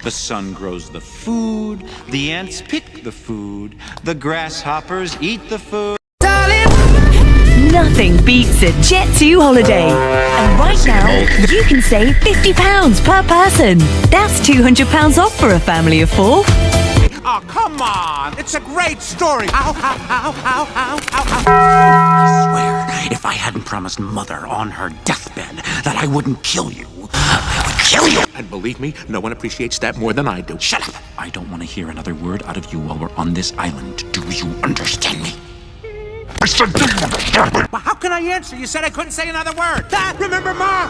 The sun grows the food, the ants pick the food, the grasshoppers eat the food. Nothing beats a Jet2 holiday. And right now, you can save £50 per person. That's £200 off for a family of 4. Oh, come on! It's a great story! Ow, ow, ow, ow, ow, ow, ow. I swear, if I hadn't promised Mother on her deathbed that I wouldn't kill you, I would kill you! And believe me, no one appreciates that more than I do. Shut up! I don't want to hear another word out of you while we're on this island. Do you understand me? I said, do you understand me? Well, how can I answer? You said I couldn't say another word! Remember, Mom?